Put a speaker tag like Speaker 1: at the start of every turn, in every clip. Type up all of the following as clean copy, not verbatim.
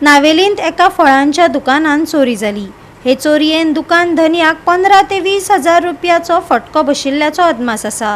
Speaker 1: नावेलींत एका फळांच्या दुकानात चोरी जाली। हे चोरयेन दुकान धनियाक 15 ते 20 हजार रुपयाचो फटको बशिल्ल्याचो अदमास आसा।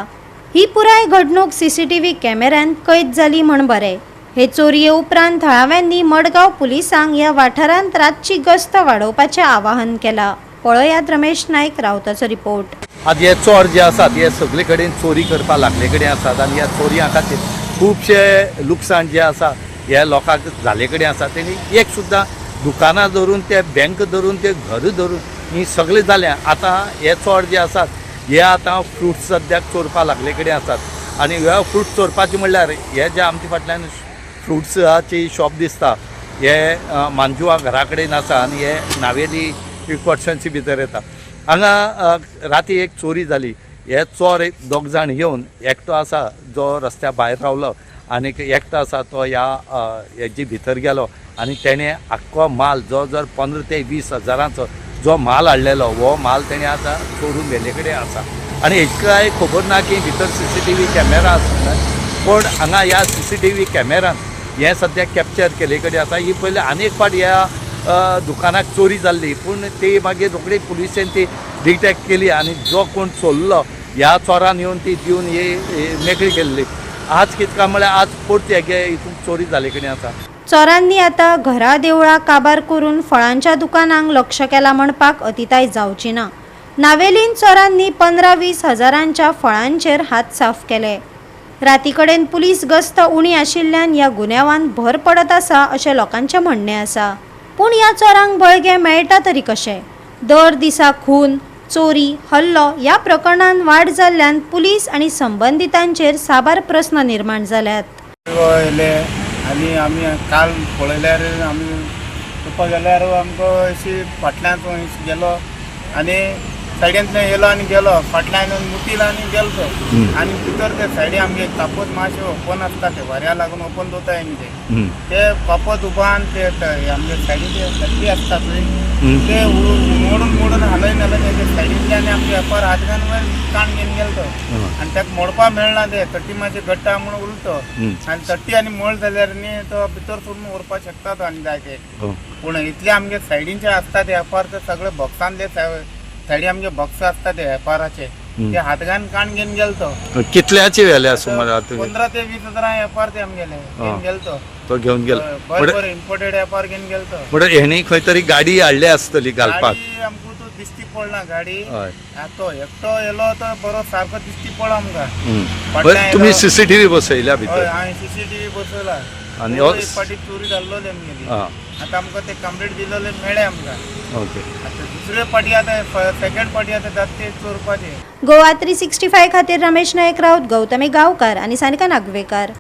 Speaker 1: ही पुराय घडणूक सीसीटीव्ही कॅमेऱ्यान कैद जाली म्हण बरे। हे चोरये उपरांत थळाव्यांनी मडगांव पुलिसांक ह्या वाठारांत रातची गस्त वाडोवपाचें आवाहन केला। पळयात रमेश नायक रावताचो रिपोर्ट।
Speaker 2: आज हे चोर जे आसात हे सगळे कडेन चोरी करपा लागले कडेन आसात आनी ह्या चोरयां खातीर खूबशे लुकसाण जे आसा ह्या लोकांक जाले कडेन आसा। तेणी एक सुद्दां दुकानां धरून ते बँक धरून ते घर धरून ही सगळे जाल्या। आतां हे चोर जे आसात हे आतां फ्रुट्स सद्याक चोरपा लागले कडेन आसात आनी हे फ्रूट चोरपाचे म्हणल्यार हे जे आमचे फाटल्यान फ्रुट्साची शॉप दिसता हे मांजुआ घरा कडेन आसा आनी हे नावेली कॉन्स्टिट्युएन्सी भितर येता। हांगा राती एक चोरी जाली। हे चोर एक दोग जाण येवन एकटो आसा जो रस्त्या भायर रावलो आनी एकटो आसा तो हेजी भितर गेलो आनी तेणें आख्खो माल जो जर 15 ते 20 हजारांचो जो माल हाडलेलो हो माल तेणें आतां चोरून व्हेले कडेन आसा। आनी हेची कांय खबर ना की भितर सीसीटीव्ही कॅमेरा आसा, पण हांगा ह्या सीसीटीव्ही कॅमेरान हे सद्याक कॅप्चर केले कडेन आसा। ही पयलीं आनी एक फावट ह्या दुकानाक चोरी जाल्ली, पूण ती मागीर रोखडी पुलिशेन ती डिटेक्ट केली आनी जो कोण चोरलो ह्या चोरान येवन ती दिवन ही मेकळी केल्ली। आज कितें काय म्हळ्यार आज परत हेगे हितून चोरी जाले कडेन आसा।
Speaker 1: चोरांनी आता घरा देवळां काबार करून फळांच्या दुकानांक लक्ष केला म्हणपाक अतिताय जावची ना। नावेलीन चोरांनी 15-20 हजारांच्या फळांचेर हात साफ केले। राती कडेन पुलीस गस्त उणी आशिल्ल्यान ह्या गुन्यांवान भर पडत आसा अशें लोकांचें म्हणणें आसा। पूण ह्या चोरांक बळगे मेळटा तरी कशें? दर दिसा खून, चोरी, हल्लो ह्या प्रकरणांत वाड जाल्ल्यान पुलीस आनी संबंधितांचेर साबार प्रस्न निर्माण जाल्यात।
Speaker 3: आनी आमी काल पळयल्यार आमी चोवपाक गेल्यार आमकां अशी फाटल्यान गेलो आनी सायडींतल्यान येयलो आनी गेलो, फाटल्यान मुतील आनी गेलो तो आनी भितर ते सायडी आमगे कापत मातशें ओपन आसता ते वाऱ्या लागून ओपन दवरताय आमी ते कापत उबान ते आमगे सायडीन ते तट्टी आसता पळय ते मोडून मोडून हालयन हालयन ते सायडींतल्यान आमगे वेपार हात घालून काण घेवन गेलो तो आनी ताका मोडपा मेळना ते तट्टी मातशें घट्ट आहा म्हणून उरतो आनी तट्टी आनी मोड जाल्यार न्ही तो भितर सोडून व्हरपाक शकता तो आनी जाय ते। पूण इतले आमगे सायडींचे आसता ते वेपार ते सगळे बॉक्सांतले सायडी आमगे बॉक्स आसता ते वेपाराचे ते हात घालून काण घेवन गेलो तो।
Speaker 2: कितल्याचे व्हेले सुमार?
Speaker 3: 15 ते 20 हजारां वेपार ते आमगेले घेवन गेलो
Speaker 2: तो घेवन गेलो।
Speaker 3: बरें इम्पोर्टेड वेपार घेवन गेलो तो।
Speaker 2: म्हणून हेणी खंय तरी गाडी हाडली आसतली घालपाक।
Speaker 3: आमकां तो दिश्टी पडना गाडी तो एकटो येलो तो बरो सारको दिश्टी पड आमकां।
Speaker 2: तुम्ही सीसीटीव्ही बसयल्या भितर?
Speaker 3: हांवें सीसीटीव्ही बसयला
Speaker 2: आनी
Speaker 3: फाटी चोरी जाल्लोली आमगेली। आतां आमकां ते कंप्लीट दिल्ले मेळ्ळे आमकां।
Speaker 2: ओके,
Speaker 3: आतां दुसरे फाटी आतां सेकंड फाटी आतां जाता ते चोरपाचे।
Speaker 1: गोवा 365 खातीर रमेश नायक राऊत, गौतमी गांवकार आनी सानिका नागवेकर।